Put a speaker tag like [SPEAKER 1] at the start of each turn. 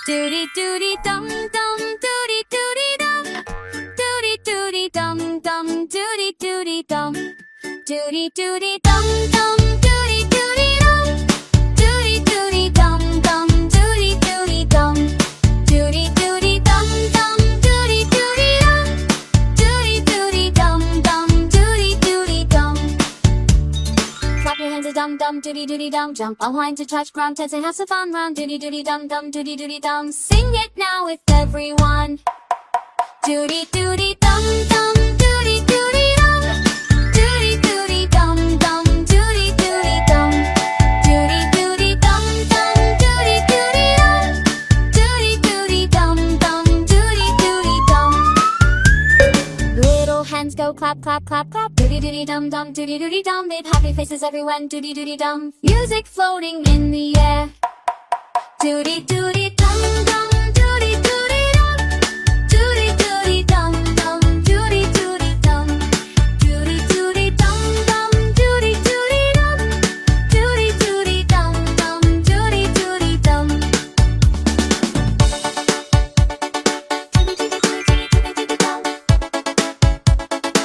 [SPEAKER 1] Doody doody dum dum doody doody dum. Doody doody dum dum doody doody dum. Doody doody dum dum doody doody dum. Doody doody dum dum doody doody dum. Doody doody dum dum doody doody dum. Doody doody dum dum doody doody dum. Clap your hands a dum dum doody doody dum. Jump online to touch ground, dance and have some fun round doody doody dum dum doody doody dum. Sing it now with everyone. Doody doody dum dum doody doody dum. Doody doody dum dum doody doody dum. Doody doody dum dum doody doody dum. Doody doody dum dum doody doody dum. Little hands go clap clap clap clap. Doody doody dum dum doody doody dum. Make happy faces everywhere. Doody doody dum. Music floating in the air. Doody doody